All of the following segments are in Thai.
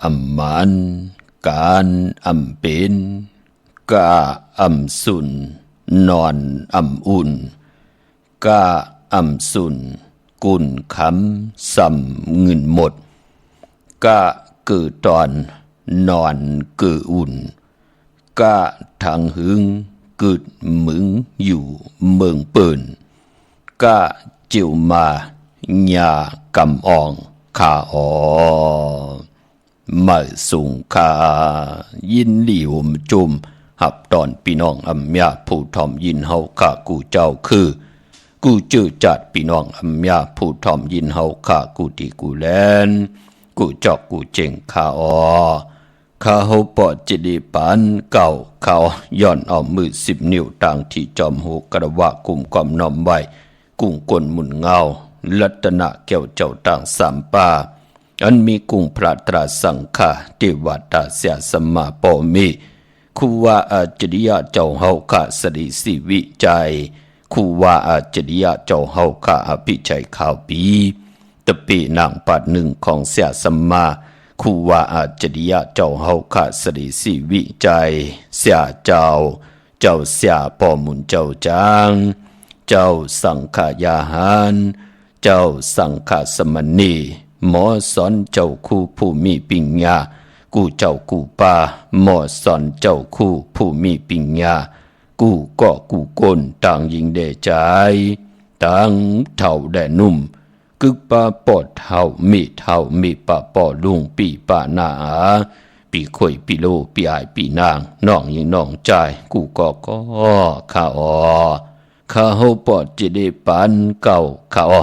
อำมันการอำเป็นกาอำสุนนอนอำอุ่นกาอำสุนกุนคำสำเงินหมดกาเกิดตอนนอนเกิดอุ่นกาทางหึงเกิดมึงอยู่เมืองเปิ่นกาเจียวมาญากำอองขาอ๋อมาสูงขายินหลีวมจุมหับตอนพี่น้องอำยาผู้ทอมยินเฮาข้ากูเจ้าคือกูจื้อจัดพี่น้องอำยาผู้ทอมยินเฮาข้ากูที่กูแลนกูจอกกูเจงขาอ๋อข้าเฮาปอดจิดีปานเก่าเขาย้อนเอามือ10 นิ้วต่างที่จอมหูกระวะกุมความน้อมไว้กุ้งกลหมุนเงาลัตนะแก้วเจ้าต่างสามป่าอันมีกุ้งพระตราสังฆาเทวตาเสียสมมาปอมีคูว่าอาจริยะเจ้าเฮาข้าสดิสิวิจัยคูว่าอาจริยะเจ้าเฮาข้าอภิชัยข่าวปีตะปีนางปัดหนึ่งของเสียสมมาคูว่าอาจริยะเจ้าเฮาข้าสดิสิวิจัยเสียเจ้าเสียปอมุนเจ้าจางเจ้าสังฆายาหารเจ้าสังฆสมณีหมอสอนเจ้าคู่ผู้มีปัญญากูเจ้ากูป่าหมอสอนเจ้าคู่ผู้มีปัญญากูก็กูก้นต่างยิงเดใจต่างเท่าแดนุ่มกึกป่าปอดเท่ามีป่าปอลุงปีป่านาปีข่อยปีโลปีอายปีนางน้องยิงน้องใจกูก็ข้าอ๋อข้าเฮาปอดจะได้ปานเก่าข้าอ๋อ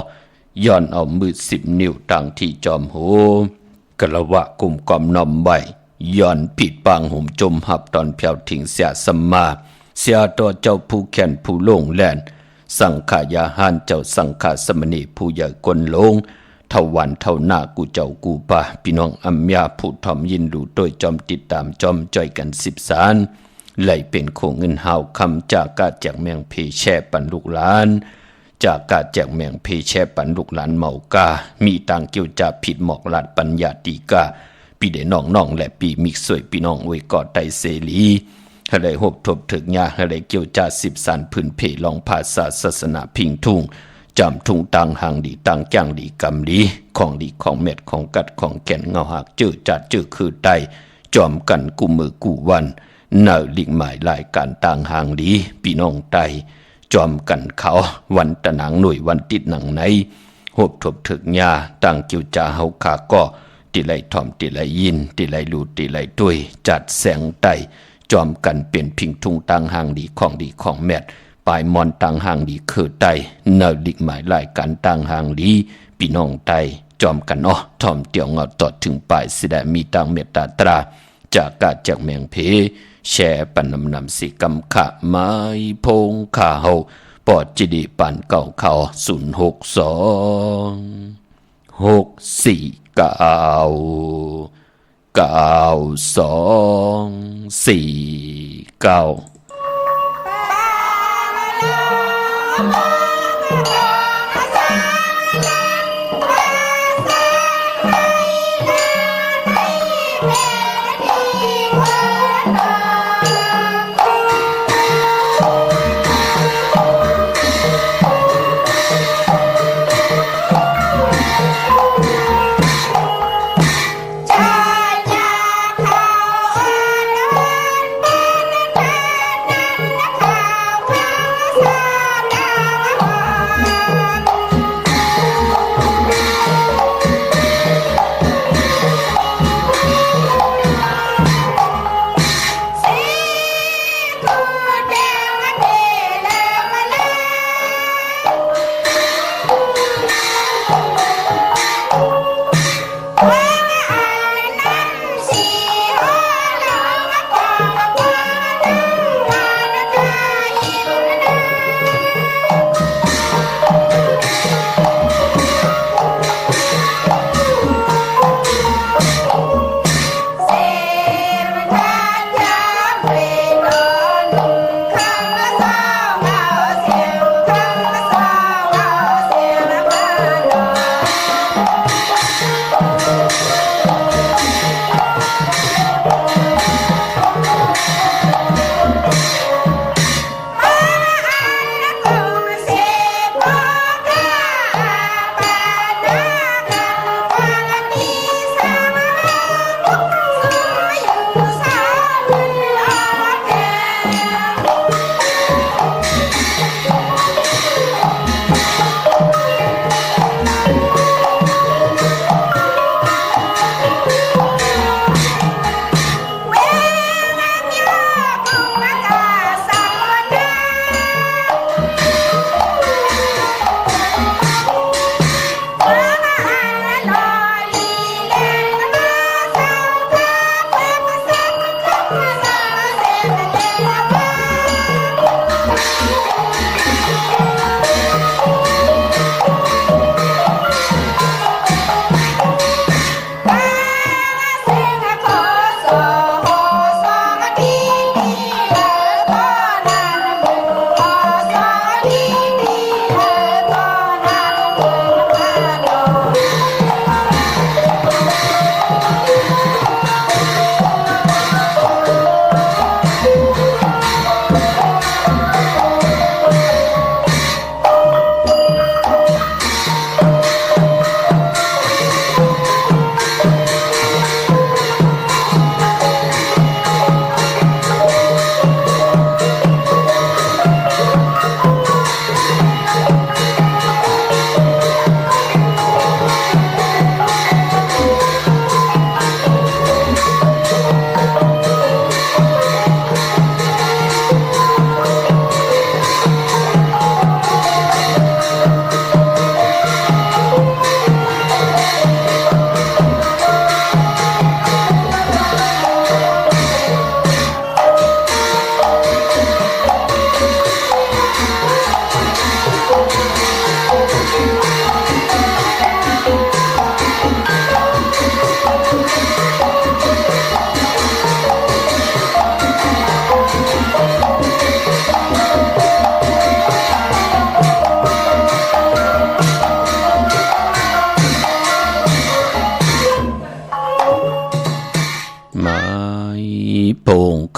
ย้อนเอามือ10 นิ้วต่างที่จอมโหกระวะกุมกอมนอมใบย้อนผิดปางหุ่มจมหับตอนเพียวถิงเสียสมมาเสียต่อเจ้าผู้แขนผู้ลงแลนสังขายาหานเจ้าสังฆสมณีผู้ใหญ่กลลงเท่าวันเท่าหน้ากูเจ้ากูป่าพี่น้องอัมยาผู้ทอมยินดูโดยจอมติดตามจอมจ่อยกัน10 สารไหลเป็นโคเงินหาวคำจากกาแจกแมงเพแช่ปันลูกหลานจากกาแจกแมงเพแช่ปันลูกหลานเมากามีต่างเกี่ยวจะผิดหมอกหลัดปัญญาติกาปีเดน้องและปีมิกสวยพี่น้องอวยกอดไตเสรีอะไรหบทบถึกยาอะไรเกี่ยวจะ10 สารพื้นเพลองภาษาศาสนาพิงทุ่งจำทุ่งต่างห่างดีต่างจ้างดีกำดีของดีของเม็ดของกัดของแก่นเงาหักจื้อจัดจื้อคือไตจอมกันกูมือกูวันเน่าลิงหมายลายการต่างห่างดีพี่น้องไตจอมกันเขาวันตะหนังหน่วยวันติดหนังในหบทบถึกยาต่างเกี่ยวจะเฮาขาก็ติไลทอมติไลยินติไลลูติไลด้วยจัดแสงไตจอมกันเปลี่ยนพิงทุ่งต่างห่างดีของแมดปลายมอนต่างห่างดีคือไตเน่าลิงหมายลายการต่างห่างดีพี่น้องไตจอมกันทอมเตียวเงาตอดถึงปลายสิได้มีต่างเมตตาตราจากกาจากแมงเพแช่ปันนำสิกำขะไม้พงขาเฮาปอดจิดีปันเก่าเขา02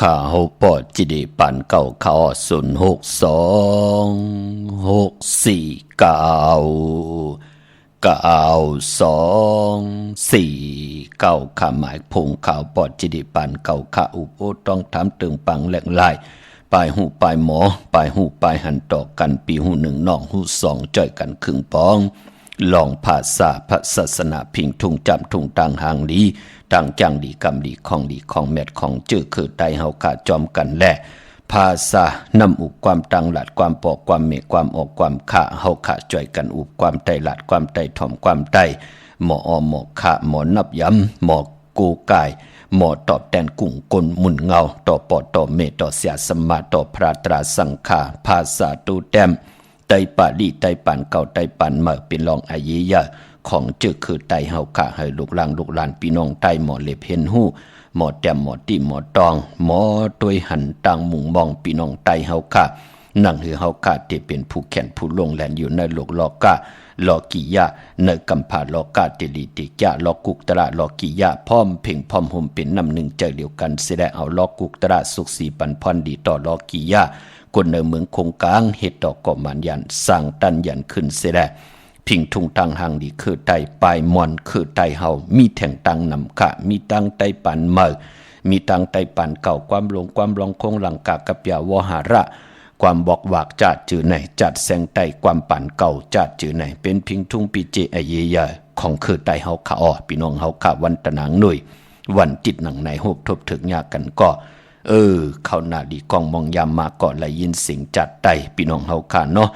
ข้าเฮาปอจิเดปันเก่าข้า06264964924ข้าหมายพงข่าวปอจิเดปันเก่าข้าอุโอต้องถามตึงปังแหลกลายปลายหูปลายหมอปลายหูปลายหันต่อกันปีหูหนึ่งน้องหูสองจ่อยกันครึ่งปองลองภาษาพระศาสนาพิงทุงจำทุงต่างหางดีต่างจังดีกำดีของแมดของจื้อคือไตเฮาขาจอมกันแลภาษานำอุบความตังหลัดความปอกความเมความออกความขะเฮาขาจ่อยกันอุบความไตหลัดความไตถ่อมความไตหมออหมอขะหมอนับย้ำหมอกูกายหมอตอบแทนกุ่งกลหมุนเงาต่อปอต่อเมต่อเสียสมาต่อพระตราสังฆาภาษาตูแต้มไตปาลีไตปันเก่าไตปันเมื่อเป็นรองอายิยะของจื้อคือไตเฮาขะให้ลูกหลานพี่น้องไตหมอเล็บเห็นหูหมอแต้มหมอติหมอตองหมอตัวยหันต่างมุงมองพี่น้องไตเฮาขะนั่งหือเฮาขะที่เป็นผู้แข่นผู้ลงแลนอยู่ในโลกลอกะลอกิยะในกัมพาลอกาติลิติกะลอกุกตระลอกิยะพร้อมเพ่งพร้อมห่มเป็นน้ำหนึ่งใจเดียวกันเสด็จเอาลอกุกตระสุขสีปันพรดีต่อลอกิยะคนในเมืองคงกลางเฮ็ดดอกก่อมันยันสร้างตันยันขึ้นเสด็จพิงทุงตังหางดีคือไตปลายมอนคือไตเฮามีแท่งตังนำกะมีตังไตปันเมื่อมีตังไตปันเก่าความหลงความลองคงหลังกะกับยาวหาระความบอกวากจัดจือไหนจัดแสงไตความปั่นเก่าจัดจือไหนเป็นพิงทุ่งปีเจไอเยียของคือไตเฮาขาอ้อพี่น้องเฮาขาวันตะนางหน่วยวันจิตหนังในโฮบทบถึกยากกันก็เข้าหน้าดีกองมองยามมาก็ไหลยินเสียงจัดไตพี่น้องเฮาขาเนาะ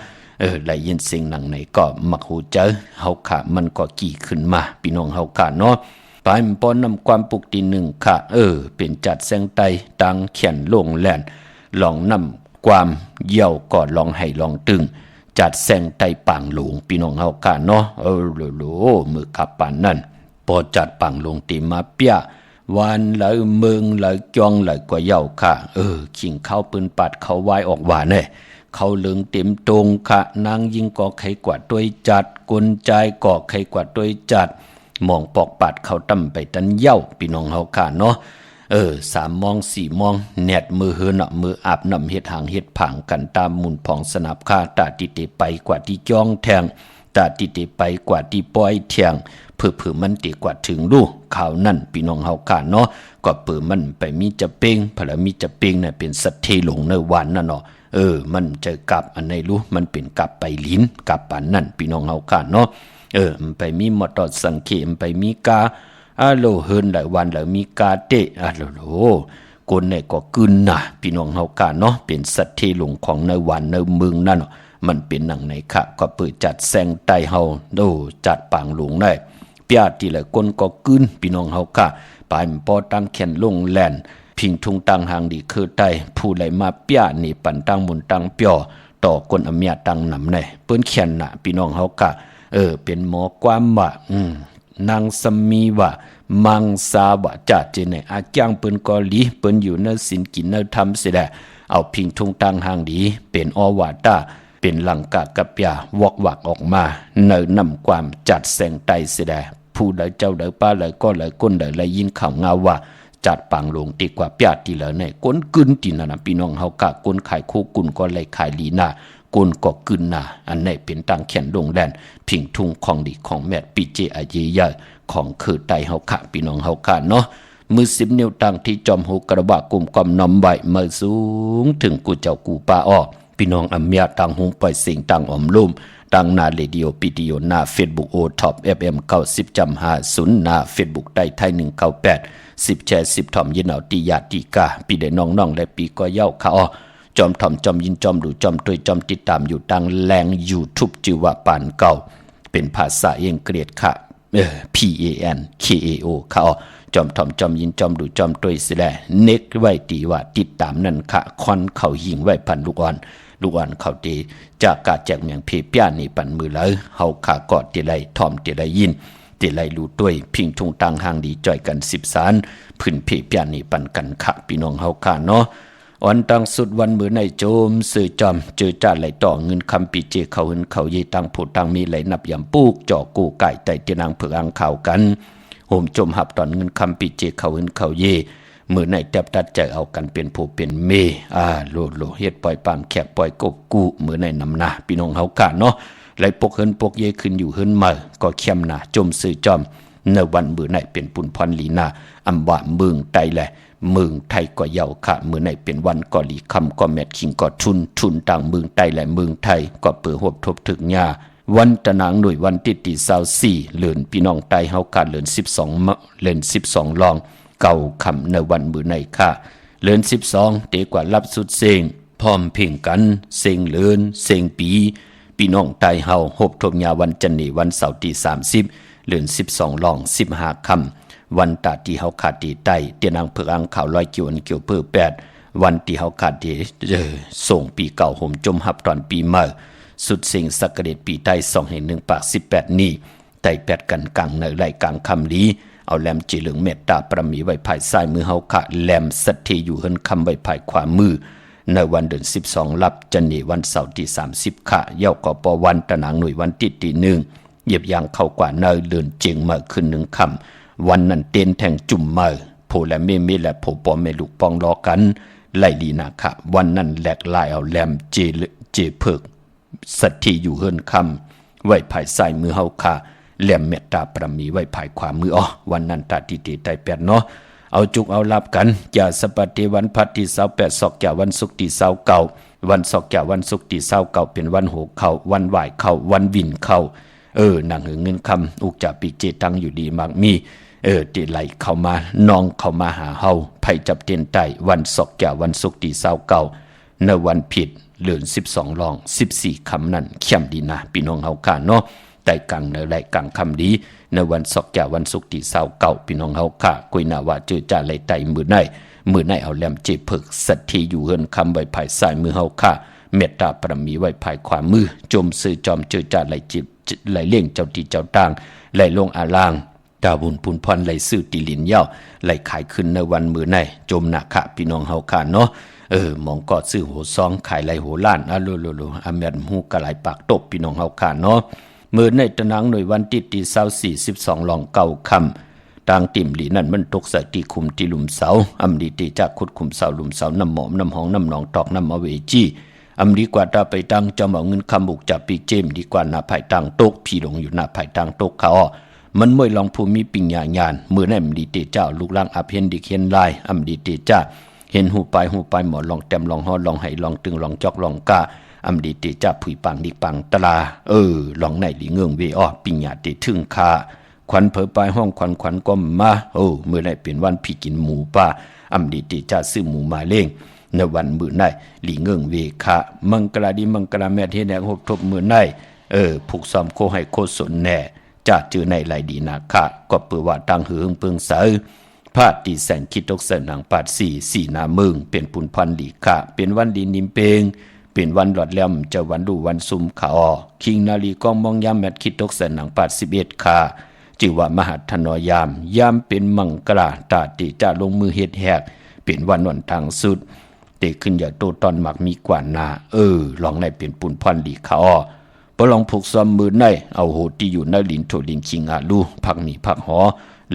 ไหลยินเสียงหนังในก็มักหูเจอเฮาขามันก็กี่ขึ้นมาพี่น้องเฮาขาเนาะปายมันป้อนนำความปุกตีหนึ่งค่ะเป็นจัดแสงไตตังเขียนลงแลนลองนำความเยี่ยวก่อนลองให้ลองตึงจัดแสงไตปังหลวงพี่น้องเฮากันเนาะโลมือขับปานนั่นพอจัดปังหลวงตีมาเปียวันเลยเมืองเลยจองเลยกว่าเย่าค่ะขิงเข้าปืนปัดเขาไว้ออกว่าเนี่ยเขาเหลืองเต็มตรงค่ะนางยิงก่อไขกว่าด้วยจัดกลใจก่อไขกว่าด้วยจัดมองปอกปัดเขาตั้มไปตันเย่าพี่น้องเฮาค่ะเนาะ3 มอง 4 มองแนดมือเฮือนมืออาบน้ำเฮ็ดหางเฮ็ดผางกันตามมุนผ่องสนับค่าตาติเตไปกว่าที่จ้องแทงตาติเตไปกว่าที่ปล่อยแทงเผื่อมันติกว่าถึงลูกข่าวนั่นพี่น้องเฮากันเนาะก็เผื่อมันไปมีจะเป้งพละมีจะเป้งน่ะเป็นสัตว์เทหลงในวันนั่นเนาะมันจะกลับอันไหนรู้มันเป็นกลับไปลิ้นกลับปานนั่นพี่น้องเฮากันเนาะมันไปมีมอตอสังเขมไปมีกาโลเฮินหลายวันหลายมีกาเตโลคนเนี่ยก็กึนนะพี่น้องเฮากันเนาะเป็นสัตว์ที่หลงของในวันในเมืองนั่นมันเป็นหนังไหนค่ะก็เปิดจัดแสงไตเฮาจัดปางหลวงได้เปียที่หลายคนก็กึนพี่น้องเฮาค่ะปลายปอตั้งแขนลงแลนพิงทุงตังหางดีคือไตผู้ไหลมาเปียนี่ปั่นตั้งมุนตั้งเปียวต่อคนอเมียตั้งนำในเปิ้นแขนน่ะพี่น้องเฮาค่ะเป็นหมอความว่านางสมีว่ามังสาวะจัดเจเนอาจ้างเปิ้นกอลีเปิ้นอยู่ในศีลกินในธรรมเสียแหละเอาพิงทุงตังหางดีเป็นอวาตาเป็นหลังกะกับยาวอกวักออกมาเนนำความจัดแสงไตเสียแหละผู้ใดเจ้าใดป้าใดก็ใดก้นใดเลยยินข่าวเงาว่าจัดปังลงตีกว่าเปียตีเหลือในก้นกึนตีน่ะนะพี่น้องเฮากะก้นขายคู่กุนก็เลยขายลีนาก้นก็กึนน่ะอันไหนเป็นตังแขนลงแลนพิงทุงของดีของแมดปีเจอาเยยของคือไตเฮาขะพี่น้องเฮาขะเนาะมือ10 นิ้วตังที่จอมหูกระบะกลุ่มความนำใบมือสูงถึงกูเจ้ากูป้าอ้อพี่น้องอเมียตังหูปล่อยสิ่งตังอมลุ่มตังนาเรดิโอปิดิโอหน้า Facebook โอท็อป FM 90.50หน้า Facebook ได้ไทย198 10แชร์10ถ่อมยินเอาตีญาติกาปีได้น้องๆและปีก็เย้าค่ะอ้อจอมถ่อมจอมยินจอมดูจอมตวยจอมติดตามอยู่ตังแรง YouTube ชื่อว่าปานเก่าเป็นภาษาอังกฤษค่ะPANKAO ค่ะจอมถ่อมจอมยินจอมดูจอมตวยสิแลเน็กไว้ตีว่าติดตามนั่นค่ะคอนเขาหิงไว้พันลูกอ่อนเขาตีจากกาแจกเมียงเพเปียนี่ปันมือเลยเฮาขากอดติไลถ่อมติไลยินติไลรู้ด้วยพิงทุงตังหางดีจ่อยกัน10 สารพื้นเพเปียนี่ปันกันค่ะพี่น้องเฮาค่ะเนาะวันตังสุดวันมือในโจมสื่อจอมเจอจ่าไหลต่อเงินคำปีเจเขาหึนเขาเยตังผูตังมีไหลนับยำปูกจ่อกูไก่ไตเจนางเผือกอังข่าวกันโหมจมหับตอนเงินคำปีเจเขาหึนเขาเย มือในแทบตัดใจเอากันเป็นผู้เป็นเมโลเฮ็ดปล่อยปามแขกปล่อยกบกูมือในนำหน้าพี่น้องเฮากะเนาะไหลปกเฮินปกเยขึ้นอยู่เฮินมาก็เข้มหน้าจมซื้อจอมในวันมือในเป็นปุ่นพรลีนาอำว่าเมืองไทยแหละเมืองไทยก็เยาค่ะมือในเป็นวันก็ลีคำก็แมทคิงก็ทุนต่างเมืองไทยและเมืองไทยก็เปิดหบทบถึงญาวันตะนางหน่วยวันที่24เดือนพี่น้องไทยเฮาค่ะเดือน12ลองเก่าคำในวันมือในค่ะเดือน12เตกว่ารับสุดเซงพร้อมเพ่งกันเซงเลือนเซงปีพี่น้องไทยเฮาหบทบญาวันจันทร์วันเสาร์ที่30เดือน12ลอง15คำวันตาที่เฮาขาดดีใต้เตียนางเผือกอังข่าวลอยเกี่ยวเกี่ยวเพื่อ8วันที่เฮาขาดดีส่งปีเก่าห่มจมหับตอนปีใหม่สุดสิ่งสักเดชปีใต้2 ปาก18นี้ไต่8กันกลางในไหลกลางคำลีเอาแหลมจีเหลืองเมตตาประมีไว้ภายซ้ายมือเฮาขาแหลมสัตทีอยู่เฮินคำไว้ภายขวามือในวันเดือน12ลับจันนีวันเสาร์ที่30ค่ะเย้ากปวันตะนางหน่วยวันที่1เหยียบยางเข้ากว่าเนยเดินเจียงมาขึ้น1คำวันนั้นเต้นแทงจุ่มมาโพและเมและโพปอมเมลูกปองรอกันไล่ลีนาค่ะวันนั้นแหลกลายเอาแหลมเจเพิกสัตทีอยู่เฮินคำไว้ภายซ้ายมือเฮาค่ะแหลมเมตตาประมีไว้ภายขวามือวันนั้นตาติเตไตแปดเนาะเอาจุกเอาลับกันอย่าสปฏิวันพัดที่28ศอกแก่วันศุกร์ที่29วันศอกแก่วันศุกร์ที่29เป็นวันโหเข้าวันไหว้เข้าวันวินเข้าหนังเงินคำอุกจะปีเจตังอยู่ดีมากมีติไหลเข้ามาน้องเข้ามาหาเฮาไผจับเตียนไตวันศอกแก่วันศุกร์ที่29ในวันผิดเดือน12ลอง14คำนั้นเข้มดีนะพี่น้องเฮาค่ะเนาะไต่กลางในไหลกลางคำดีในวันศอกแก่วันศุกร์ที่29พี่น้องเฮาค่ะกุยนาว่าเจอจ่าไหลไตมือในเอาแหลมเจเพิกสัตทีอยู่เฮินคำไว้ภายซ้ายมือเฮาค่ะเมตตาประมีไว้ภายขวามือจมซื้อจอมเจอจ่าไหลจิบไหลเลี่ยงเจ้าตีเจ้าต่างไหลลงอาลางดาบุญพุนพรไหลซื้อตีลินเย้าไหลขายขึ้นในวันมือในจมหนักค่ะพี่น้องเฮาค่ะเนาะมองกอดซื้อโหซองขายไหลโหล้านโลอเมนฮูกะไหลปากตบพี่น้องเฮาค่ะเนาะมือในตะนางหน่วยวันที่24 12ลองเก่าคำต่างติ่มหลีนั่นมันตกใส่ตีคุมตีหลุมเสาอำดีตีจากขุดคุมเสาหลุมเสาน้ำหมอมน้ำหองน้ำหนองตอกน้ำอเวจีอำดีกว่าตาไปตั้งจอมเอาเงินคำบุกจับปีเจมดีกว่าหน้าภายตั้งตกพี่หลงอยู่หน้าภายตั้งตกเขามันมวยลองภูมิปิญญาญาณมือในอำดีเตเจ้าลูกล่างอภิเห็นดิเขียนลายอำดีเตจ้าเห็นหูไปหมอลองแต้มลองฮอลองไหลองตึงลองจอกลองกาอำดีเตจ้าผุยปังดิปังตลาลองในหลีเงืองเวปิญญาเตถึงคาขวัญเผอไปห้องขวัญก็มาเมื่อไหร่เป็นวันพี่กินหมูป่าอำดีเตจ้าซื้อหมูมาเล่งในวันมื้อในหลีเงิงเวคะมังกลาดีมังกลาแม่เฮ็ดแหนหบทบมื้อในผูกซ้อมโคให้โคสนแน่จะจื้อในไหลดีนาคะก็เปื้อว่าตังหือเปิงเสอพาดตีแสงคิดตกเสนางปาด4นาเมืองเป็นปุนพันหลีคะเป็นวันดีนิมเปงเป็นวันหลอดแหลมจะวันดูวันซุมขาคิงนาลีกองมองยามแมทคิดตกเสนางปาด11ค่ะจื่อว่ามหัทธนยามเป็นมังกลาตาติจะลงมือเฮ็ดแหกเป็นวันหนทางสุดเตขึ้นอย่าโตตอนหมักมีกว่านาลองในเป็นปุ่นพันหลีขาปลองผูกซ้อมมือในเอาโหที่อยู่ในลินโถลินคิงอาลูพักหนีพักหอ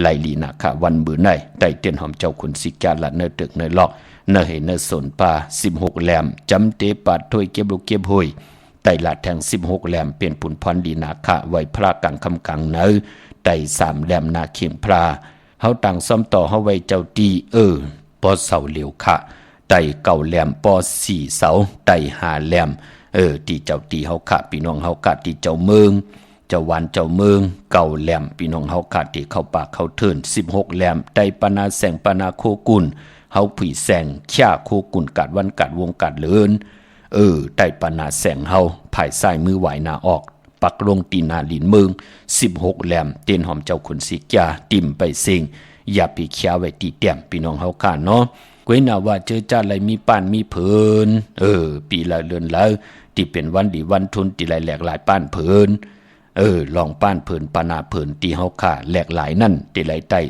ไหลลีนาค่ะวันมือในไต่เตียนหอมเจ้าคุณสิกาละเนตึกเนลอกเนเหเนสนป่า16แหลมจำเตปาดถ้วยเก็บลูกเก็บหอยไต่ละแทง16แหลมเป็นปุ่นพันลีนาค่ะไว้พระกังคำกังเนไต่3แหลมนาเขียงพระเฮาต่างซ้อมต่อเฮาไว้เจ้าตีปอเสาเหลียวค่ะไต่เก่าแหลมปอ4เสาไต่5แหลมที่เจ้าตีเฮาค่ะพี่น้องเฮาค่ะที่เจ้าเมืองเจ้าวันเจ้าเมืองเก่าแหลมพี่น้องเฮาค่ะที่เข้าปากเข้าเทิน16แหลมไต่ปนาแสงปนาโคกุลเฮาผุยแสงข่าโคกุลกัดวันกัดวงกัดเลินไต่ปนาแสงเฮาภายซ้ายมือไหวหน้าออกปักลงตีนาลินเมือง16แหลมเตียนหอมเจ้าขุนสิกาติ่มไปเซิงอย่าปีเขียวไว้ตีเตี่ยมพี่น้องเฮาค่ะเนาะก้วยนาว่าเจอจ้าไหลมีป้านมีเผินปีละเดือนแล้วที่เป็นวันดีวันทุนที่ไหลแหลกหลายป้านเผินลองป้านเผินปานาเผินตีเฮาค่ะแหลกหลายนั่นที่ไหลใต้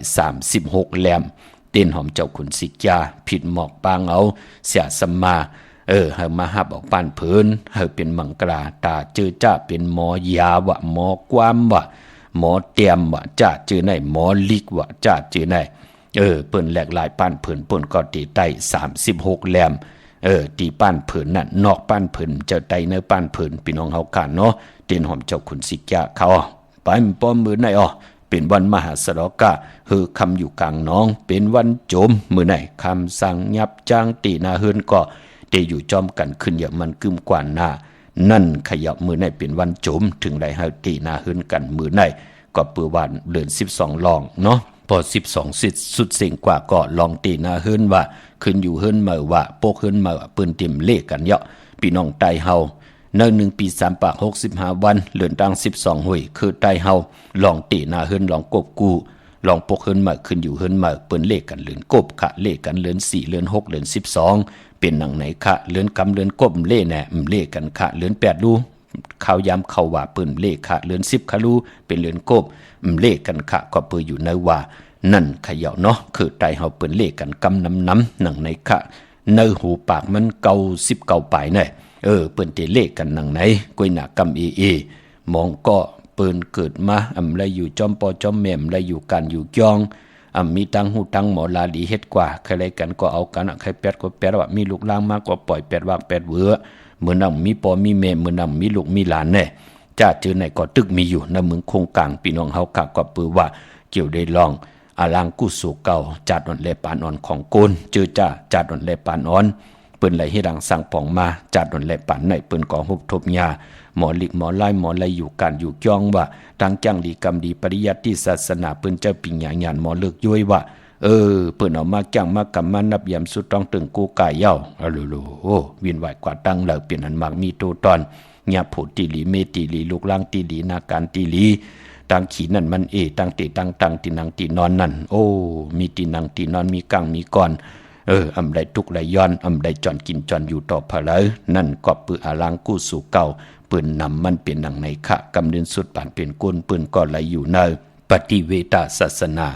36แหลมเต้นหอมเจ้าขุนสิกาผิดหมอกปางเอาเสียสมาเฮามาฮับออกป้านเผินเฮาเป็นมังกราตาเจอจ้าเป็นหมอยาวะหมอความวะหมอเตรียมวะจ้าเจอไหนหมอลิกวะจ้าเจอไหน เปิ้นแหลกหลายป้านเพิ่นเปิ้นก็ตีใต้36แหลมตีป้านเพิ่นนั่นนอกป้านเพิ่นเจ้าใต้เนื้อป้านเพิ่นพี่น้องเฮากันเนาะเตียนหอมเจ้าขุนสิกะเขาไปป้อมมื้อไหนเป็นวันมหาสรกะคำอยู่กลางน้องเป็นวันโจมมื้อไหนคำสั่งยับจ้างตีนาเฮือนก็เตอยู่จอมกันขึ้นอย่างมันกึมกว่าหน้านั่นขยับมื้อไหนเป็นวันโจมถึงได้เฮาตีนาเฮือนกันมื้อไหนก็เปื้อวันเดือน12ลองเนาะพอ12สุดเสียงกว่าก็ลองตีนาเฮือนว่าขึ้นอยู่เฮือนเมื่อว่าโปกเฮือนเมื่อปืนเต็มเลขกันเยาะพี่น้องใต้เฮาใน1ปี3ปาก65วันเดือนตัง12ห้วยคือใต้เฮาลองตีนาเฮือนลองกบกูลองปกเฮือนเมื่อขึ้นอยู่เฮือนเมื่อปืนเลขกันเลือนกบค่ะเลขกันเลือน4เลือน6เลือน12เป็นหนังไหนค่ะเลือนกำเลือนกบเล่แน่เลขกันค่ะเลือน8ดูข้าวยามเข้าว่าปืนเลขค่ะเลือน10คารูเป็นเลือนกบเลขกันค่ะก็เปื้ออยู่ในว่านั่นขย่าเนาะคือใต้เฮาเปิ้นเลขกันกำน้ำหนังในค่ะในหูปากมันเก่า19ปลายแน่เปิ้นได้เลขกันหนังไหนก้อยหน้ากำมองก็เปิ้นเกิดมาไรอยู่จอมปอจอมแม่มไรอยู่กันอยู่จองมีตังหูตังหมอลาดีเฮ็ดกว่าใครกันก็เอากันใครแปดก็แปดว่ามีลูกล่างมากกว่าปล่อย8วาก8เวอเหมือนนำมีปอมีแม่เหมือนนำมีลูกมีหลานแน่จ้าเจอไหนก็ตึกมีอยู่ในเมืองคงกลางพี่น้องเฮากะก็ปือว่าเกี่ยวได้ลองอาลางกุสุเก่าจัดอ่อนแลปานอ่อนของโกนเจอจ้าจัดอ่อนแลปานอ่อนเปิ้นไหลให้ดังสั่งป่องมาจัดอ่อนแลปานในเปิ้นก่อฮบทบยาหมอลิกหมอไล่หมอไล่อยู่กันอยู่จ้องว่าทางจังดีกรรมดีปริยัติศาสนาเปิ้นเจ้าปิญญาญาณหมอเลิกย้วยว่าเปิ้นเอามาจังมากำมานับยามสุดต้องตึงกูกายเย้าโอ้วินไหวกว่าตั้งเหล่าเปลี่ยนอันมากมีตัวตอนญาผูติลีเมติลีลูกล่างติลีนาการติลีตังขีนั่นมันตังติตังตินังตินอนนั่นโอ้มีตินังตินอนมีกังมีก่อนอำไดทุกไหลย้อนอำไดจอนกินจอนอยู่ต่อพะเลยนั่นก็ปืออาลังกู้สู่เก่าปืนนำมันเป็นหนังในขะกำเนินสุดป่านเป็นก้นปืนก็ไหลอยู่ในปฏิเวทศาสนา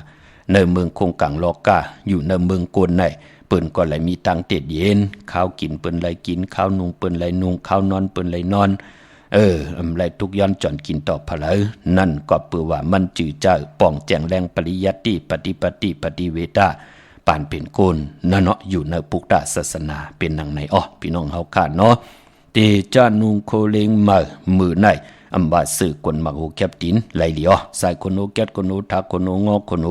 ในเมืองคงกังลอกาอยู่ในเมืองโกนในเปิ้นก็ไหลมีตังเต็ดเย็นข้าวกินเปิ้นไหลกินข้าวนุงเปิ้นไหลนุงข้าวนอนเปิ้นไหลนอนไรทุกย้อนจอนกินต่อพะเลยนั่นก็เปือว่ามันจือเจ้าป่องแจงแรงปริยัติปฏิเวทาปานเป็นโกนนั่นเนาะอยู่ในปุกตะศาสนาเป็นหนังไหนพี่น้องเฮาขาดเนาะเตจานุงโคเลงมือในอัมบาสือกวนมักโอแคบตินไหลเหลียวใส่คนโอแกดคนโอทักคนโองอคนโอ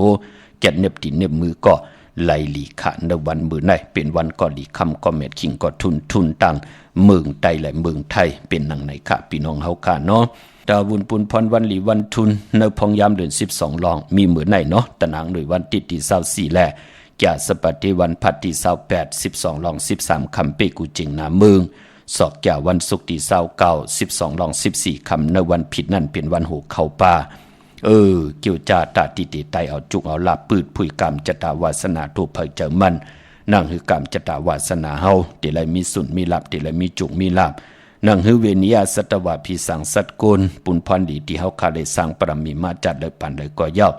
แกดเน็บตินเน็บมือก็ไหลหลีขะในวันมือในเป็นวันก็หลีคำก็เม็ดขิงก็ทุนตังเมืองไทยและเมืองไทยเป็นหนังไหนค่ะพี่น้องเฮาค่ะเนาะดาวุนปุนพรวันหลีวันทุนในพองยามเดือน12ลองมีมือไหนเนาะตะนางหน่วยวันติดที่24แลแก่สปฏิวันพัดที่28 12ลอง13คำเปกูจิงนาเมืองสอกแก่วันศุกร์ที่29 12ลอง14คำในวันผิดนั่นเป็นวันโหเข้าป่าเกี่ยวจ่าตาติติไตเอาจุกเอาลาปืดผุยกรรมจตาวาสนาถูกเผยเจอมันนั่งคือกรรมจตาวาสนาเฮาติไรมีสุนมีลาบติไรมีจุกมีลาบนั่งคือเวนิยาสัตวะพิสังสัตโกนปุนพรดีที่เฮาคาได้สร้างปรมีมาจัดเลยปันเลยก็ย่อ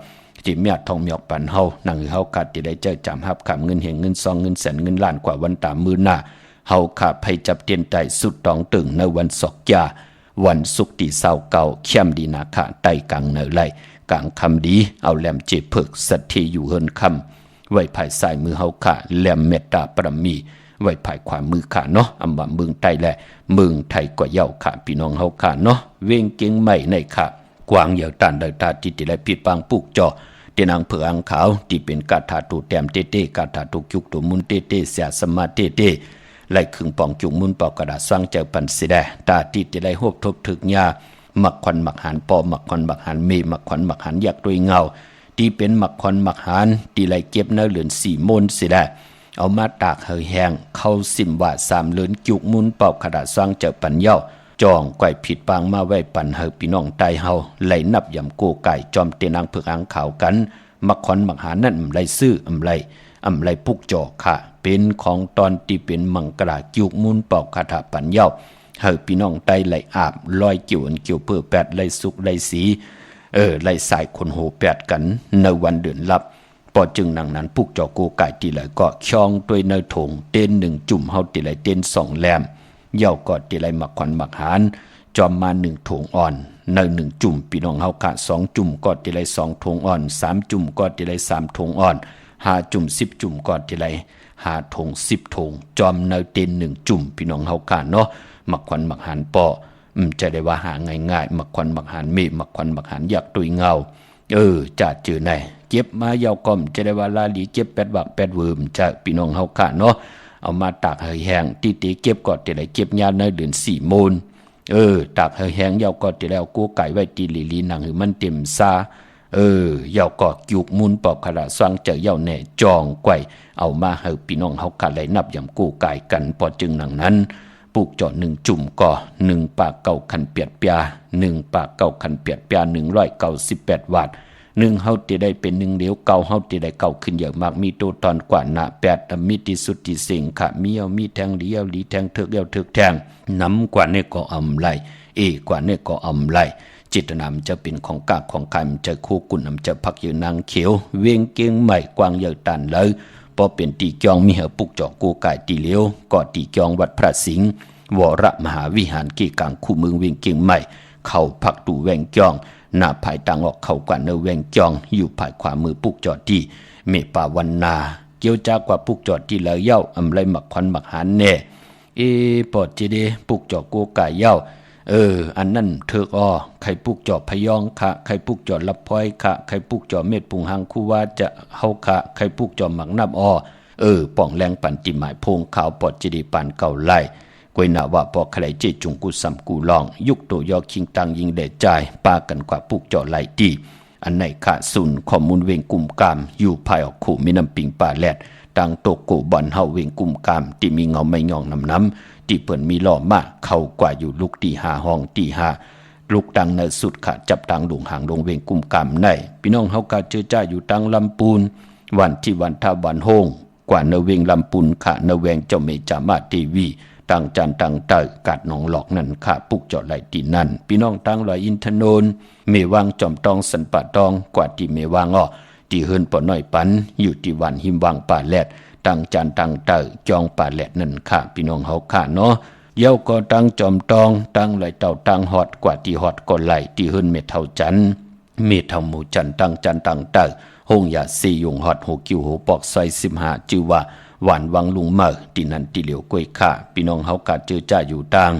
ที่เมียทองเมียกปันเฮานั่งคือเฮาขาดติได้เจอจำฮับคำเงินเฮงเงินซองเงินแสนเงินล้านกว่าวันตามมือหน้าเฮาขาดภัยจับเตียนใจสุดตองตึงในวันศกยาวันศุกร์ที่29เข้มดีนาคะไตกังเนอไลกลางคำดีเอาแหลมเจ็บเพิกสัตทีอยู่เฮินคำไว้ภายซ้ายมือเฮาขาแหลมเมตตาปรมีไว้ภายขวามือขาเนาะอำว่าเมืองไทยและเมืองไทยก็เย้าขาพี่น้องเฮาขาเนาะเว้งเก่งใหม่ในขากวางเหยาตันเดตาติติและปิดปางปุกจอเตนางเผืออังขาวที่เป็นกาถาตูแต้มเต้กาถาตูจุกตูมุนเต้เสียสมาเต้ไล่ขึงปองจุกมุนเป่ากระดาษสร้างเจ้าปันสิแดตาติติไล่ฮบทบถึกยาหมักควันหมักหันปอหมักควันหมักหันเมหมักควันหมักหันยักด้วยเงาที่เป็นหมักควันหมักหันที่ไหลเก็บเนื้อเหลือน4 มนสิได้เอามาตากเหือแห้งเข้าสิมว่า3เหลือนจุกมุนเป่ากระดาษสร้างเจ้าปันเย้าจองไก่ผิดปางมาไว้ปันเฮอพี่น้องไตเฮาไหลนับยำโกไก่จอมเตนางเผือกอังขาวกันหมักควันหมักหันนั่นไหลซื้อไหลปุกจอค่ะเป็นของตอนที่เป็นมังกราจุกมุนเป่าคาถาปันเย้าเฮาพี่น้องไตไหลอาบลอยเกี่ยวเพื่อแปดไหลสุกไหลสีไหลสายคนโหแปดกันในวันเดือนลับพอจึงนางนั้นปุกจอโกไก่ตีไหลก็ช่องด้วยเนยถงเต้น1 จุ่มเฮาตีไหลเต้น2แหลมเย้าก็ตีไหลหมักควันหมักหานจอมมา1 ถงอ่อนใน1 จุ่มพี่น้องเฮาค่ะ2 จุ่มก็ตีไหล2 ถงอ่อน3 จุ่มก็ตีไหล3 ถงอ่อน 5 จุ่ม 10 จุ่มก่อนทีไร5 ถง 10 ถงจอมเนเต็น1 จุ่มพี่น้องเฮาค่ะเนาะมักควันมักหันปอจะได้ว่าหาง่ายๆมักควันมักหันเมมักควันมักหันอยากตุยเงาจะเจอไหนเจ็บมายาวก่อมจะได้ว่าลาลีเจ็บ8 บัก8 เวิมจะพี่น้องเฮาค่ะเนาะเอามาตากให้แห้งตีเก็บก่อนทีไรเก็บยาในเดือน4 มูลตากให้แห้งยาวก่อนทีแล้วกู้ไก่ไว้ตีลีหนังหือมันเต็มซายาวก่อจุกมุนปอกขระสว่างเจอยาวแหน่จองไกวเอามาให้พี่น้องเฮาค่ะไหลนับยำกู้ไก่กันพอจึงหนังนั้นปลูกเจาะ1 จุ่มก่อ1 ปากเก่าคันเปียดปยา1 ปากเก่าคันเปียดปยา198 วัตต์1เฮาติได้เป็น1เดียวเก่าเฮาติได้เก่าขึ้นเยอะมากมีตัวตอนกว่าหน้า8มีที่สุดที่เสียงค่ะมีเอามีแทงเดียวลีแทงเถิกเดียวเถิกแทงน้ำกว่านี่ก็อำไลกว่านี่ก็อำไลจิตนามจะเป็นของกากของกายมันจะคู่กุ่นนำจะพักอยู่นางเขียวเวียงเกียงใหม่กวางเยอะตันเลยพอเป็นตีจองมีเหอปุกเจาะกูกายตีเลี้ยวก็ตีจองวัดพระสิงห์วรมหาวิหารกีกลางคู่เมืองเวียงเกียงใหม่เข้าพักดูแวงจองหน้าภายต่างออกเข้ากว่าเนแวงจองอยู่ภายขวามือปุกเจาะที่เมปาวันนาเกี่ยวจากกว่าปุกเจาะที่เลยเย้าอำไรหมักควันหมักหานแน่ปอดจีเดปุกเจาะกูกายเย้าอันนั้นเถิกไข่ปุกจอพยองค่ะไข่ปุกจอลับพ้อยค่ะไข่ปุกจอเม็ดปุงหังคู่ว่าจะเฮาค่ะไข่ปุกจอหมักนับป่องแรงปันติหมายพงขาวปอดจิดีปานเก่าไล่กวยหนาว่าปอใครเจจุงกุสัมกูลองยุกโตยอคิงตังยิงเดจ่ายปากันกว่าปุกจอไหลตีอันไหนขาสุนข้อมูลเวงกุมกามอยู่ภายออกขู่มีน้ำปิงป่าแลดตังโตโกบอนเฮาเวงกุมกามที่มีเงาไม่ย่องน้ำที่เปิ่นมีหล่อมากเข้ากว่าอยู่ลูกตี5 ห้องตี5ลูกดังในสุดขาจับตังหลงหางลงเวงกุมกามในพี่น้องเฮากาเจอจ้าอยู่ตังลำปูนวันที่วันทาวันโฮงกว่าเนเวงลำปูนขาเนเวงเจ้าเมจามาทีวีตังจันตังเตอกัดหนองหลอกนั่นขาปุกเจาะไหลตีนั่นพี่น้องตังลอยอินทนนเมวังจอมตองสันป่าตองกว่าที่เมวังที่เฮินปอน้อยปันอยู่ที่วันหิมวังป่าแลดตั้งจานตั้งเตอจองป่าแหลดนั่นค่ะพี่น้องเฮาค่ะเนาะเย้าก็ตั้งจอมตองตั้งไหลเต่าตั้งฮอดกว่าที่ฮอดก็ไหลที่หื้นเม็ดเท่าจันเม็ดเท่าหมูจันตั้งจันตั้งเตอหงยาสียุงฮอดหูกิ้วหูปอกซอย15ชื่อว่าหวานวังลุงเมอที่นั่นที่เหลียวกล้วยค่ะพี่น้องเฮากะเจอจ้าอยู่ตัง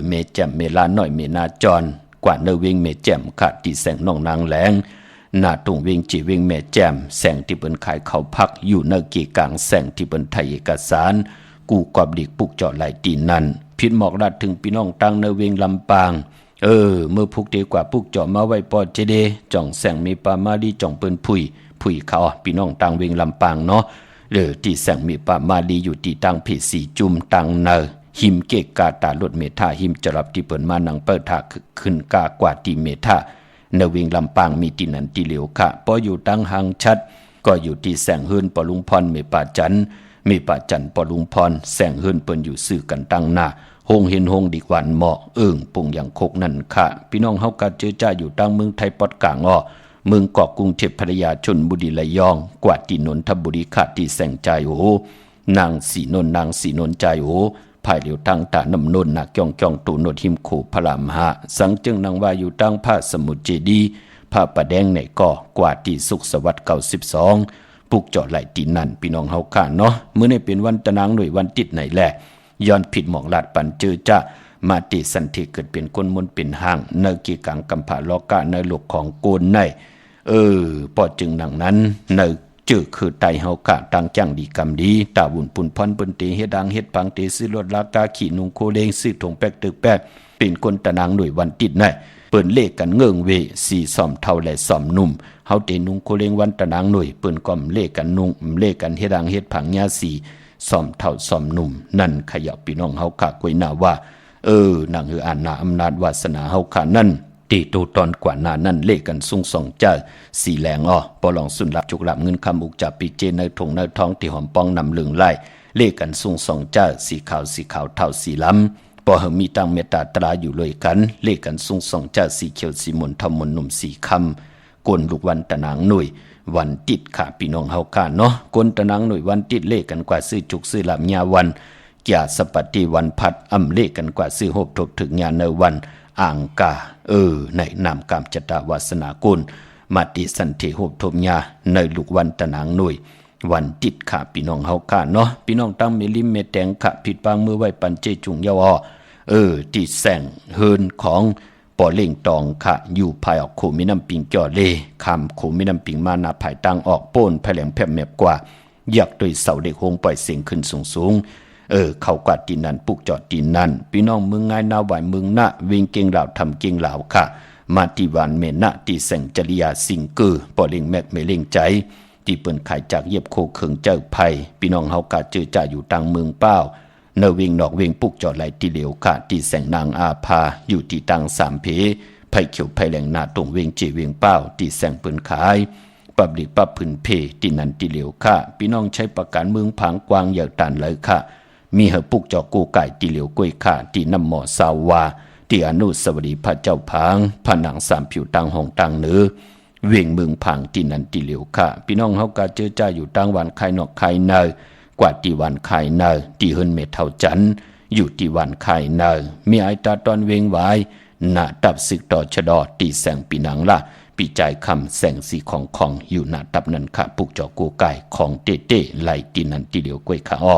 เมแจ่มเมลาน้อยเมนาจรกว่าเนเวงเมแจ่มค่ะที่แสงน้องนางแหลงหน้าตรงเวงจีเวงแม่แจ่มแสงที่เปิ้นขายเขาพักอยู่ในเกี่กลางแสงที่เปิ้นไทยเอกสารกูกอบดิกปุกเจาะไหลตีนั่นพิษหมอกรัดถึงพี่น้องตังในเวงลำปางเมื่อพุกเดกว่าปุกเจาะมาไว้ปอดเจเดจ่องแสงมีปามาลีจ่องเปิ้นผุยเขาพี่น้องตังเวงลำปางเนาะที่แสงมีปามาลีอยู่ที่ตังผีสีจุ่มตังเนหิมเกกาตาลดเมธาหิมจรับที่เปิ้นมานังเปิดทาขึ้นกากว่าที่เมธาเนวิงลำปางมีที่นันที่เหลียวค่ะพออยู่ตั้งหางชัดก็อยู่ที่แสงหื้นปอลุงพรมีป่าจันปอลุงพรแสงหื้นเปิ้นอยู่ซื่อกันตั้งหน้าหงเห็นหงดีกวันเหมาะปุ่งอย่างโคกนั่นค่ะพี่น้องเฮาก็เจอจ้าอยู่ตั้งเมืองไทยปอดกลางเมืองเกาะกรุงเทพพระยาชลบุรีระยองกว่าที่นนทบุรีขาดที่แสงใจนางสีนนใจภายเหลียวตั้งตาน้ำนนนักจ้องตูนดหิมโขพระรามหาสังจึงนางว่าอยู่ตั้งพระสมุทรเจดีพระประแดงในก่อกว่าที่สุขสวัสดิ์92ปุกเจาะไหลตีนั่นพี่น้องเฮาค่ะเนาะมื้อนี้เป็นวันตะนางหน่วยวันติดไหนแหละย้อนผิดหมองลาดปันเจอจ้ามาติสันติเกิดเป็นคนมนเป็นห่างในกีกังกำผาลอกะในหลกของโกนในปอจึงดังนั้นในจื้อคือไตเฮากะตังจังดีกำดีตาบุญปุ่นพรเปิ้นเตเฮ็ดดังเฮ็ดปังเตซื้อรถลากาขี่นุงโคเลงซื้อถงแป๊กตึกแป๊กเป็นคนตะนางหน่วยวันติดในเปิ้นเลขกันเงิงเวสีซ่อมเท่าและซ่อมนุ่มเฮาเตนุงโคเลงวันตะนางหน่วยเปิ้นก็เลขกันนุงเลขกันเฮ็ดดังเฮ็ดผังยาสีซ่อมเท่าซ่อมนุ่มนั่นขยับพี่น้องเฮากะกวยหน้าว่านางอ่านนาอำนาจวาสนาเฮาค่ะนั่นตีตูตอนกว่านานั่นเลขกันสุ่งส่องเจ้าสีแหลงปอลองสุนลับจุกลับเงินคำอุกจับปีเจในถงในท้องที่หอมปองนำลึงไล่เลขกันสุ่งส่องเจ้าสีขาวเท่าสีล้ำปอเฮมีตังเมตตาตราอยู่เลยกันเลขกันสุ่งส่องเจ้าสีเขียวสีมนทำมนหนุ่มสีคำกวนลูกวันตะนางหน่วยวันติดค่ะพี่น้องเฮาค่ะเนาะกวนตะนางหน่วยวันติดเลขกันกว่าซื้อจุกซื้อลำยาวันแก่สปฏิวันพัดอำเลขกันกว่าซื้อหบถกถึงงานในวันอ่างกาในนามกามจตาวาสนากุลมาติสันติหบทมยาในลูกวันตะนางหน่วย วันติดค่ะพี่น้องเฮาค่ะเนาะพี่น้องตั้งเมลิมเมแตงค่ะผิดปางมือไว้ปันเจจุงยาวที่แสงเฮินของปอเล่งตองค่ะอยู่ภายออกโคมิน้ำปิงจ่อเลคำโคมิน้ำปิงมานาภายตั้งออกโป้นภายแหลงแผบแมบกว่าอยากโดยเสาเด็กหงปล่อยเสียงขึ้นสูงเข้ากวาดตีนนั้นปุกจอดตีนนั้นพี่น้องเมืองง่ายนาไหวเมืองนะวิ่งเก่งเหล่าทำเก่งเหล่าค่ะมาติวันเมนะตีแสงจริยาสิงเกอปอเล่งแมกเมเล่งใจที่เปิ้นขายจากเย็บโคเขิงเจ้าไผ่พี่น้องเฮากะเจอจ่าอยู่ตังเมืองเป้าเนวิงนอกเวงปุกจอดไหลตีเหลวค่ะที่แสงนางอาภาอยู่ที่ตังสามเพไผ่เขียวไผ่แหลงหน้าตรงเวงเจเวงเป้าที่แสงเปิ้นขายปับลิปับพื้นเพที่นันตีเหลวค่ะพี่น้องใช้ประการเมืองผางกวางอย่างตันเลยค่ะมีเหปุกจอกูไก่ตีเหลวกล้วยค่ะที่น้ำหมอสาวาที่อนุสาวรีย์พระเจ้าผางผนังสามผิวตังห้องตังเนื้อเวียงเมืองผังที่นันติเหลียวค่ะพี่น้องเฮากะเจอจ้าอยู่ตั้งวันไข่นอกไข่เนยกว่าที่วันไข่เนยที่เฮินเมเท่าจันอยู่ที่วันไข่เนยมีไอตาตอนเวงไว้หน้าตับศึกต่อชะดอตีแสงปีนังละปีใจคำแสงสีของอยู่หน้าตับนั้นค่ะปุกจอกูไก่ของเต้เต้ไหลตีนันติเหลียวกล้วยค่ะอ้อ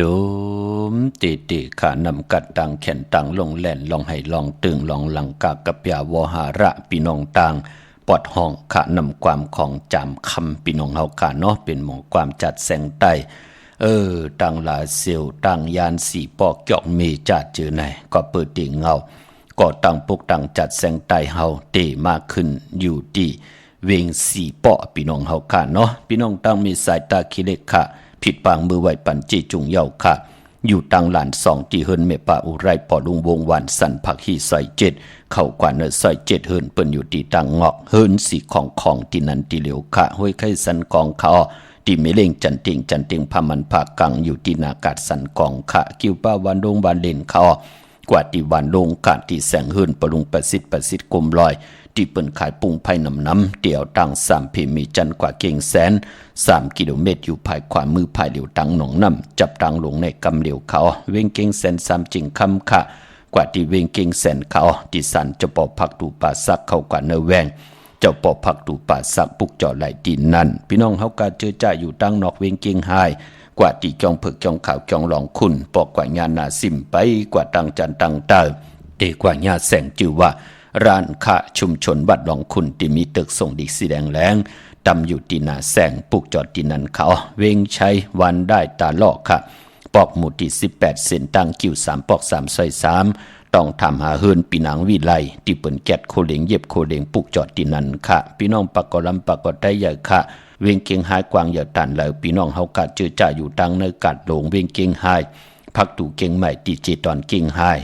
จุมติขานำกัดตังแขนตังลงแหล่นลองให้ลองตึงลองหลังกากับยาวหาระพี่น้องตังปอดห้องขานำความของจามคำพี่น้องเฮาขาเนาะเป็นหมอความจัดแสงใต้ตังลาเซียวตังยานสีปอกจอกเมจัดเจอไหนก็เปิดติเงาก็ตังปุกตังจัดแสงใต้เฮาเตมากขึ้นอยู่ที่เวงสีปอพี่น้องเฮาขาเนาะพี่น้องตังมีสายตาคิเล็กค่ะผิดปางมือไหวปันจีจุงเยาค่ะอยู่ตังหลานสองที่เฮินเมปะอุไรปอลุงวงวันสันผักฮีซอยเจ็ดเข้ากว่าเนซอยเจ็ดเฮินเปิ้นอยู่ที่ตังงอกเฮินสีของที่นันที่เหลียวค่ะห้วยไข่สันกองเขาท ที่เมเล่งจันติงพามันผากังอยู่ที่นากาศสันกองขะคิวป้าวันดงวันเล่นเขากว่าที่วันลงกาดที่แสงหื่นปรุงประสิทธิ์กลมลอยที่เปิ้นขายปุงไผ่น้ำเดี่ยวตัง3 เพมีจันกว่าเก่งแสน3 กิโลเมตรอยู่ภายขวามือภายเหลียวตังหนองน้ำจับตังลงในกำเหลียวเขาเวงเก่งแสน3จิงคำค่ะกว่าที่เวงเก่งแสนเขาที่สันจะปอพักดูป่าซักเข้ากว่าเนแวงเจ้าปอพักดูป่าซักปุกเจาะไหลดินนั่นพี่น้องเฮากาเจอจ่าอยู่ตังนอกเวงเก่งหายกว่าที่จองเผือกจองขาวจองหลองคุณปอกกว่างานนาซิมไปกว่าตังจันตังเตอเดกว่าญาแสงจือว่าร้านค้าชุมชนวัดหลองคุณที่มีตึกส่งดิสีแดงแรงตำอยู่ที่นาแสงปลูกจอดที่นั่นเขาเวงใช้วันได้ตาลอกค่ะปอกหมู่ที่18เส้นตังกิ้ว3ปอก3ซอย3ต้องทำหาเฮินปีนังวิไลที่เปิ่นแกดโคเหลงเย็บโคเหลงปลูกจอดที่นั่นค่ะพี่น้องปากกอลำปากกอได้ใหญ่ค่ะเวงเกียงหายกวางอย่าตันแล้วพี่น้องเฮากะเจอจ่าอยู่ตังในกัดหลงเวงเกียงหายพักตูเกียงใหม่ที่เจตอนเกียงหาย